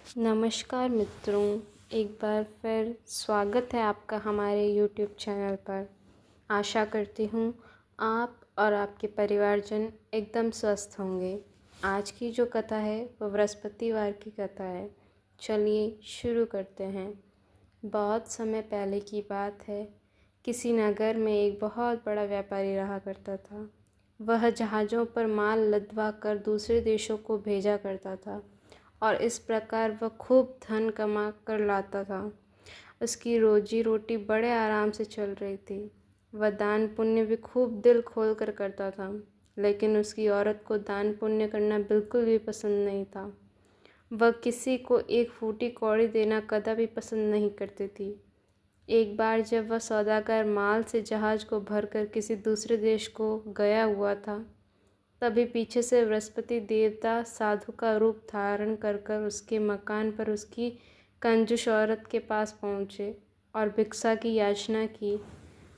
नमस्कार मित्रों, एक बार फिर स्वागत है आपका हमारे YouTube चैनल पर। आशा करती हूँ आप और आपके परिवारजन एकदम स्वस्थ होंगे। आज की जो कथा है वो बृहस्पतिवार की कथा है। चलिए शुरू करते हैं। बहुत समय पहले की बात है। किसी नगर में एक बहुत बड़ा व्यापारी रहा करता था। वह जहाज़ों पर माल लदवा कर दूसरे देशों को भेजा करता था और इस प्रकार वह खूब धन कमा कर लाता था। उसकी रोजी रोटी बड़े आराम से चल रही थी। वह दान पुण्य भी खूब दिल खोल कर करता था, लेकिन उसकी औरत को दान पुण्य करना बिल्कुल भी पसंद नहीं था। वह किसी को एक फूटी कौड़ी देना कदापि पसंद नहीं करती थी। एक बार जब वह सौदागर माल से जहाज़ को भरकर किसी दूसरे देश को गया हुआ था, तभी पीछे से बृहस्पति देवता साधु का रूप धारण कर कर उसके मकान पर उसकी कंजूस औरत के पास पहुँचे और भिक्षा की याचना की।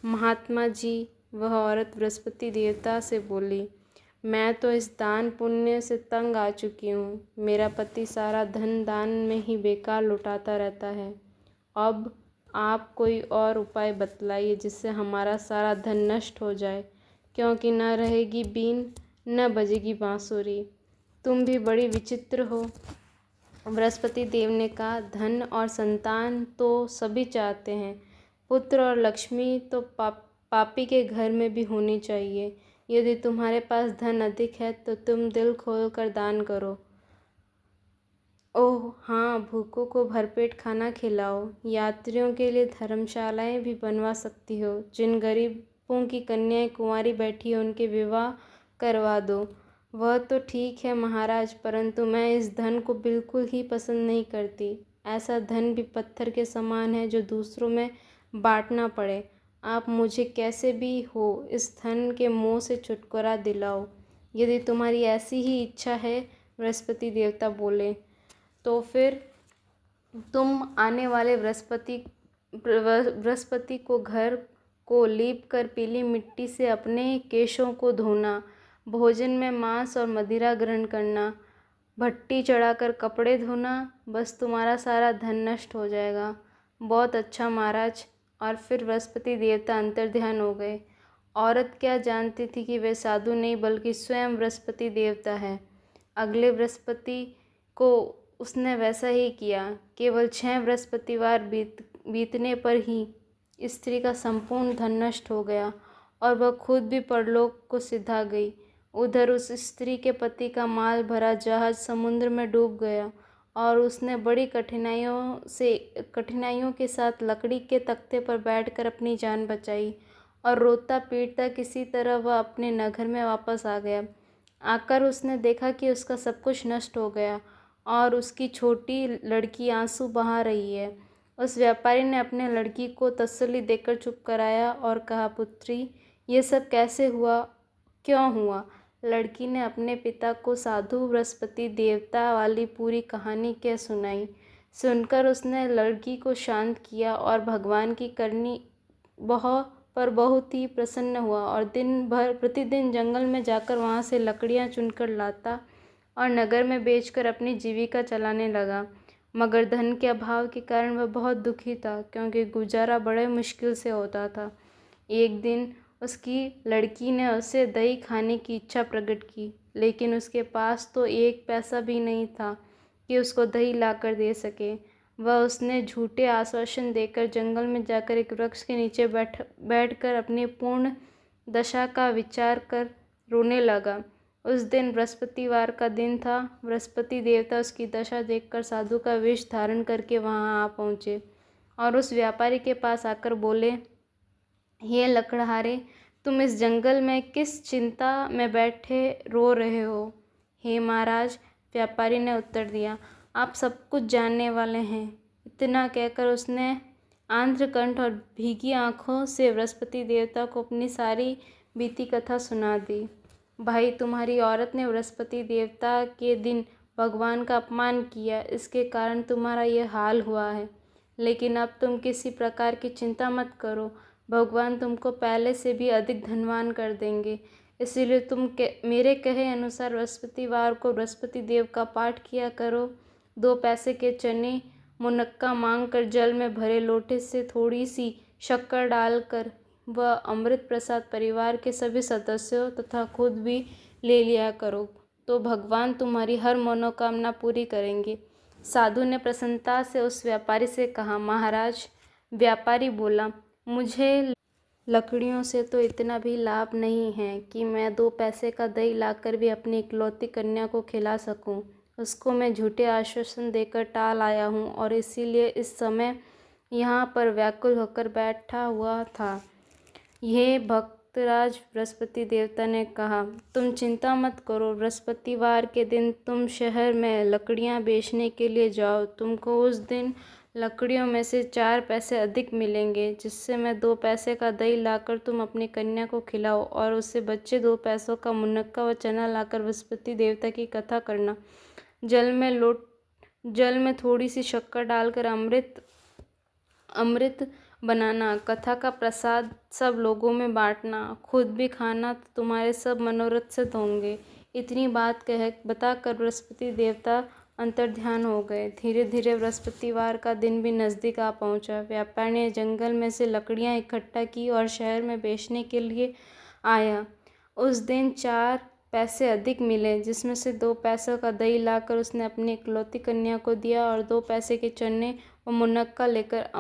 महात्मा जी, वह औरत बृहस्पति देवता से बोली, मैं तो इस दान पुण्य से तंग आ चुकी हूँ। मेरा पति सारा धन दान में ही बेकार लुटाता रहता है। अब आप कोई और उपाय बतलाइए जिससे हमारा सारा धन नष्ट हो जाए, क्योंकि न रहेगी बीन न बजेगी बांसुरी। तुम भी बड़ी विचित्र हो। बृहस्पति देव ने कहा, धन और संतान तो सभी चाहते हैं, पुत्र और लक्ष्मी तो पापी के घर में भी होनी चाहिए। यदि तुम्हारे पास धन अधिक है तो तुम दिल खोल कर दान करो। ओह हाँ, भूखों को भरपेट खाना खिलाओ। यात्रियों के लिए धर्मशालाएं भी बनवा सकती हो। जिन गरीबों की कन्याएं कुंवारी बैठी हैं उनके विवाह करवा दो। वह तो ठीक है महाराज, परंतु मैं इस धन को बिल्कुल ही पसंद नहीं करती। ऐसा धन भी पत्थर के समान है जो दूसरों में बांटना पड़े। आप मुझे कैसे भी हो इस धन के मोह से छुटकारा दिलाओ। यदि तुम्हारी ऐसी ही इच्छा है, बृहस्पति देवता बोले, तो फिर तुम आने वाले बृहस्पति को घर को लीप कर पीली मिट्टी से अपने केशों को धोना, भोजन में मांस और मदिरा ग्रहण करना, भट्टी चढ़ाकर कपड़े धोना। बस तुम्हारा सारा धन नष्ट हो जाएगा। बहुत अच्छा महाराज। और फिर बृहस्पति देवता अंतर्ध्यान हो गए। औरत क्या जानती थी कि वे साधु नहीं बल्कि स्वयं बृहस्पति देवता है। अगले बृहस्पति को उसने वैसा ही किया। केवल 6 बृहस्पतिवार बीतने पर ही स्त्री का संपूर्ण धन नष्ट हो गया और वह खुद भी परलोक को सिधा गई। उधर उस स्त्री के पति का माल भरा जहाज समुद्र में डूब गया और उसने बड़ी कठिनाइयों के साथ लकड़ी के तख्ते पर बैठकर अपनी जान बचाई और रोता पीटता किसी तरह वह अपने नगर में वापस आ गया। आकर उसने देखा कि उसका सब कुछ नष्ट हो गया और उसकी छोटी लड़की आंसू बहा रही है। उस व्यापारी ने अपने लड़की को तसल्ली देकर चुप कराया और कहा, पुत्री, ये सब कैसे हुआ, क्यों हुआ? लड़की ने अपने पिता को साधु बृहस्पति देवता वाली पूरी कहानी कह सुनाई। सुनकर उसने लड़की को शांत किया और भगवान की करनी बहुत ही प्रसन्न हुआ और प्रतिदिन जंगल में जाकर वहाँ से लकड़ियाँ चुनकर लाता और नगर में बेचकर अपनी जीविका चलाने लगा। मगर धन के अभाव के कारण वह बहुत दुखी था, क्योंकि गुजारा बड़े मुश्किल से होता था। एक दिन उसकी लड़की ने उसे दही खाने की इच्छा प्रकट की, लेकिन उसके पास तो 1 पैसा भी नहीं था कि उसको दही लाकर दे सके। वह उसने झूठे आश्वासन देकर जंगल में जाकर एक वृक्ष के नीचे बैठकर अपनी पूर्ण दशा का विचार कर रोने लगा। उस दिन बृहस्पतिवार का दिन था। बृहस्पति देवता उसकी दशा देखकर साधु का वेश धारण करके वहां आ पहुँचे और उस व्यापारी के पास आकर बोले, हे लकड़हारे, तुम इस जंगल में किस चिंता में बैठे रो रहे हो? हे महाराज, व्यापारी ने उत्तर दिया, आप सब कुछ जानने वाले हैं। इतना कहकर उसने आंध्रकंठ और भीगी आंखों से बृहस्पति देवता को अपनी सारी बीती कथा सुना दी। भाई, तुम्हारी औरत ने बृहस्पति देवता के दिन भगवान का अपमान किया, इसके कारण तुम्हारा यह हाल हुआ है। लेकिन अब तुम किसी प्रकार की चिंता मत करो, भगवान तुमको पहले से भी अधिक धनवान कर देंगे। इसीलिए तुम मेरे कहे अनुसार बृहस्पतिवार को बृहस्पति देव का पाठ किया करो 2 पैसे के चने मुनक्का मांगकर जल में भरे लोटे से थोड़ी सी शक्कर डालकर वह अमृत प्रसाद परिवार के सभी सदस्यों तथा खुद भी ले लिया करो, तो भगवान तुम्हारी हर मनोकामना पूरी करेंगे। साधु ने प्रसन्नता से उस व्यापारी से कहा। महाराज, व्यापारी बोला, मुझे लकड़ियों से तो इतना भी लाभ नहीं है कि मैं 2 पैसे का दही लाकर भी अपनी इकलौती कन्या को खिला सकूं। उसको मैं झूठे आश्वासन देकर टाल आया हूँ और इसीलिए इस समय यहाँ पर व्याकुल होकर बैठा हुआ था। यह भक्तराज बृहस्पति देवता ने कहा, तुम चिंता मत करो। बृहस्पतिवार के दिन तुम शहर में लकड़ियाँ बेचने के लिए जाओ। तुमको उस दिन लकड़ियों में से 4 पैसे अधिक मिलेंगे, जिससे मैं 2 पैसे का दही लाकर तुम अपनी कन्या को खिलाओ और उससे बच्चे 2 पैसों का मुनक्का व चना लाकर बृहस्पति देवता की कथा करना। जल में थोड़ी सी शक्कर डालकर अमृत बनाना, कथा का प्रसाद सब लोगों में बांटना, खुद भी खाना, तो तुम्हारे सब मनोरथ सिद्ध होंगे। इतनी बात बताकर बृहस्पति देवता अंतर्ध्यान हो गए। धीरे धीरे बृहस्पतिवार का दिन भी नज़दीक आ पहुंचा। व्यापारी ने जंगल में से लकड़ियां इकट्ठा की और शहर में बेचने के लिए आया। उस दिन 4 पैसे अधिक मिले, जिसमें से 2 पैसों का दही लाकर उसने अपनी इकलौती कन्या को दिया और 2 पैसे के चने व मुनक्का लेकर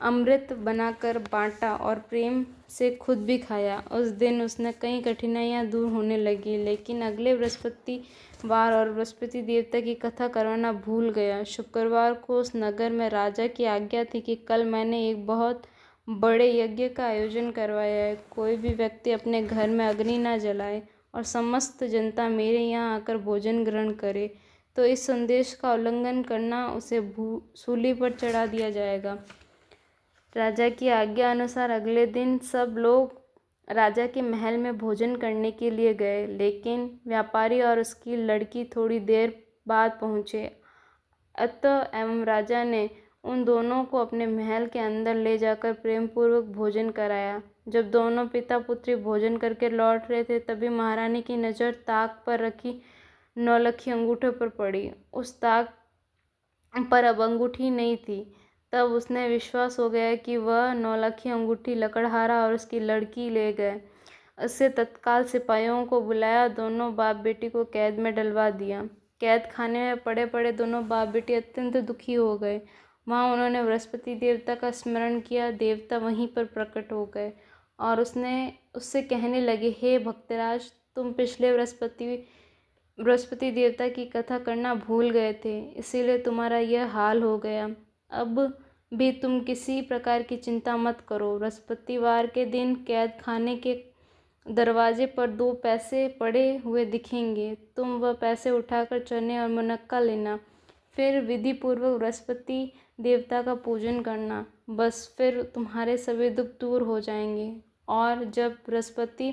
अमृत बनाकर बांटा और प्रेम से खुद भी खाया। उस दिन उसने कई कठिनाइयां दूर होने लगी, लेकिन अगले बृहस्पतिवार और बृहस्पति देवता की कथा करवाना भूल गया। शुक्रवार को उस नगर में राजा की आज्ञा थी कि कल मैंने एक बहुत बड़े यज्ञ का आयोजन करवाया है। कोई भी व्यक्ति अपने घर में अग्नि न जलाए और समस्त जनता मेरे यहाँ आकर भोजन ग्रहण करे, तो इस संदेश का उल्लंघन करना उसे सूली पर चढ़ा दिया जाएगा। राजा की आज्ञा अनुसार अगले दिन सब लोग राजा के महल में भोजन करने के लिए गए, लेकिन व्यापारी और उसकी लड़की थोड़ी देर बाद पहुँचे। अतः एवं राजा ने उन दोनों को अपने महल के अंदर ले जाकर प्रेमपूर्वक भोजन कराया। जब दोनों पिता पुत्री भोजन करके लौट रहे थे, तभी महारानी की नज़र ताक पर रखी नौलखी अंगूठे पर पड़ी। उस ताक पर अब अंगूठी नहीं थी। तब उसने विश्वास हो गया कि वह नौलखी अंगूठी लकड़हारा और उसकी लड़की ले गए। उससे तत्काल सिपाहियों को बुलाया, दोनों बाप बेटी को कैद में डलवा दिया। कैद खाने में पड़े पड़े दोनों बाप बेटी अत्यंत दुखी हो गए। वहाँ उन्होंने बृहस्पति देवता का स्मरण किया। देवता वहीं पर प्रकट हो गए और उससे कहने लगे, हे भक्तराज, तुम पिछले बृहस्पति देवता की कथा करना भूल गए थे, इसीलिए तुम्हारा यह हाल हो गया। अब भी तुम किसी प्रकार की चिंता मत करो। बृहस्पतिवार के दिन कैद खाने के दरवाजे पर 2 पैसे पड़े हुए दिखेंगे। तुम वह पैसे उठाकर चने और मुनक्का लेना, फिर विधि पूर्वक बृहस्पति देवता का पूजन करना। बस फिर तुम्हारे सभी दुख दूर हो जाएंगे। और जब बृहस्पति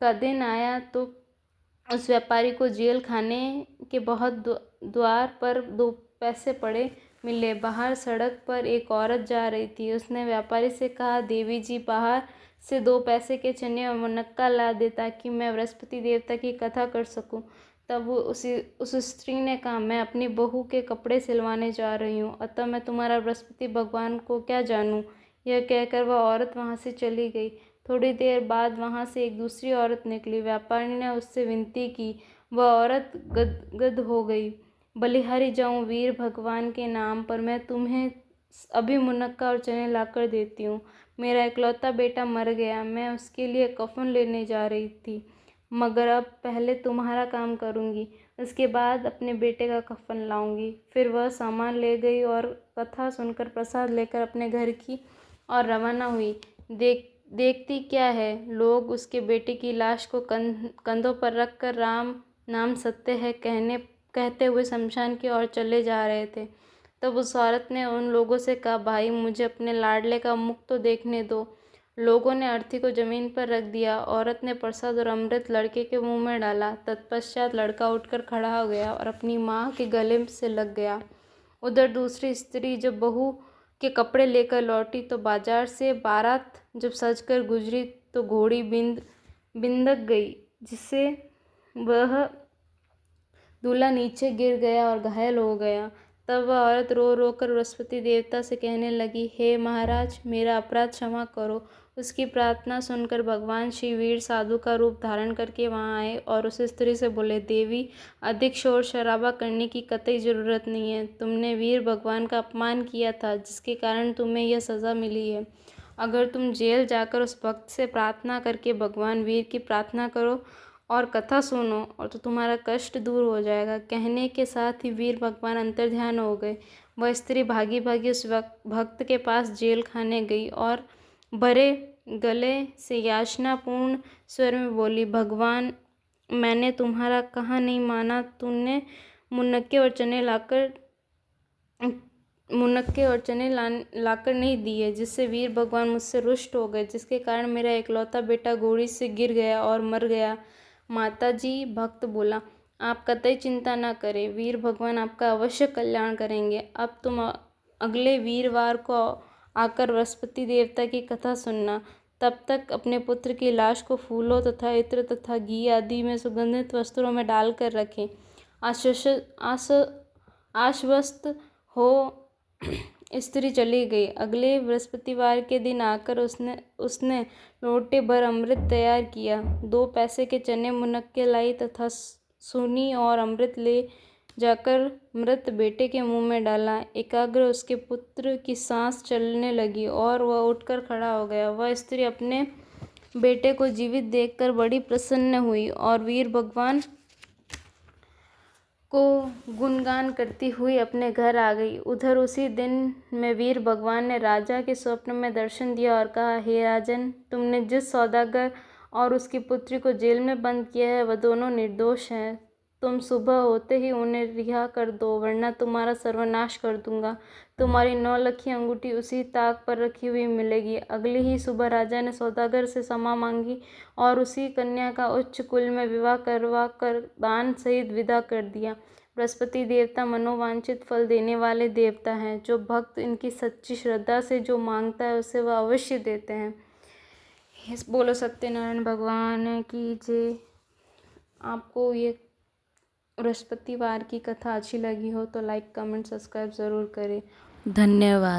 का दिन आया तो उस व्यापारी को जेल खाने के बहुत द्वार पर 2 पैसे पड़े मिले। बाहर सड़क पर एक औरत जा रही थी। उसने व्यापारी से कहा, देवी जी, बाहर से 2 पैसे के चने और मुनक्का ला दे ताकि मैं बृहस्पति देवता की कथा कर सकूं। तब उस स्त्री ने कहा, मैं अपनी बहू के कपड़े सिलवाने जा रही हूँ, अतः मैं तुम्हारा बृहस्पति भगवान को क्या जानूँ। यह कहकर वह औरत वहाँ से चली गई। थोड़ी देर बाद वहाँ से एक दूसरी औरत निकली। व्यापारी ने उससे विनती की। वह औरत गदगद हो गई। बलिहारी जाऊं वीर भगवान के नाम पर, मैं तुम्हें अभी मुनक्का और चने लाकर देती हूँ। मेरा इकलौता बेटा मर गया, मैं उसके लिए कफन लेने जा रही थी, मगर अब पहले तुम्हारा काम करूँगी, उसके बाद अपने बेटे का कफन लाऊंगी। फिर वह सामान ले गई और कथा सुनकर प्रसाद लेकर अपने घर की और रवाना हुई। देखती क्या है, लोग उसके बेटे की लाश को कंधों पर रखकर राम नाम सत्य है कहते हुए शमशान की ओर चले जा रहे थे। तब उस औरत ने उन लोगों से कहा, भाई, मुझे अपने लाडले का मुख तो देखने दो। लोगों ने अर्थी को जमीन पर रख दिया। औरत ने प्रसाद और अमृत लड़के के मुंह में डाला। तत्पश्चात लड़का उठकर खड़ा हो गया और अपनी माँ के गले से लग गया। उधर दूसरी स्त्री जब बहू के कपड़े लेकर लौटी तो बाजार से बारात जब सजकर गुजरी तो घोड़ी बिंदक गई, जिससे वह दूल्हा नीचे गिर गया और घायल हो गया। तब वह औरत रो रो कर बृहस्पति देवता से कहने लगी, हे महाराज, मेरा अपराध क्षमा करो। उसकी प्रार्थना सुनकर भगवान श्री वीर साधु का रूप धारण करके वहां आए और उस स्त्री से बोले, देवी, अधिक शोर शराबा करने की कतई जरूरत नहीं है। तुमने वीर भगवान का अपमान किया था, जिसके कारण तुम्हें यह सज़ा मिली है। अगर तुम जेल जाकर उस भक्त से प्रार्थना करके भगवान वीर की प्रार्थना करो और कथा सुनो और तो तुम्हारा कष्ट दूर हो जाएगा। कहने के साथ ही वीर भगवान अंतर्ध्यान हो गए। वह स्त्री भागी भागी उस भक्त के पास जेल खाने गई और भरे गले से याचनापूर्ण स्वर में बोली, भगवान, मैंने तुम्हारा कहा नहीं माना। तुमने मुनक्के और चने लाकर नहीं दिए, जिससे वीर भगवान मुझसे रुष्ट हो गए, जिसके कारण मेरा इकलौता बेटा घोड़ी से गिर गया और मर गया। माता जी, भक्त बोला, आप कतई चिंता न करें, वीर भगवान आपका अवश्य कल्याण करेंगे। अब तुम अगले वीरवार को आकर बृहस्पति देवता की कथा सुनना। तब तक अपने पुत्र की लाश को फूलों तथा इत्र तथा घी आदि में सुगंधित वस्त्रों में डालकर रखें। आश्वस्त हो स्त्री चली गई। अगले बृहस्पतिवार के दिन आकर उसने लोटे भर अमृत तैयार किया। 2 पैसे के चने मुनक्के लाई तथा सुनी और अमृत ले जाकर मृत बेटे के मुंह में डाला। एकाग्र उसके पुत्र की सांस चलने लगी और वह उठकर खड़ा हो गया। वह स्त्री अपने बेटे को जीवित देखकर बड़ी प्रसन्न हुई और वीर भगवान को गुणगान करती हुई अपने घर आ गई। उधर उसी दिन में वीर भगवान ने राजा के स्वप्न में दर्शन दिया और कहा, हे राजन, तुमने जिस सौदागर और उसकी पुत्री को जेल में बंद किया है, वह दोनों निर्दोष हैं। तुम सुबह होते ही उन्हें रिहा कर दो, वरना तुम्हारा सर्वनाश कर दूंगा। तुम्हारी 9 लखी अंगूठी उसी ताक पर रखी हुई मिलेगी। अगली ही सुबह राजा ने सौदागर से क्षमा मांगी और उसी कन्या का उच्च कुल में विवाह करवा कर दान सहित विदा कर दिया। बृहस्पति देवता मनोवांछित फल देने वाले देवता हैं। जो भक्त इनकी सच्ची श्रद्धा से जो मांगता है, उसे वह अवश्य देते हैं। बोलो सत्यनारायण भगवान की जय। आपको ये बृहस्पतिवार की कथा अच्छी लगी हो तो लाइक, कमेंट, सब्सक्राइब ज़रूर करें। धन्यवाद।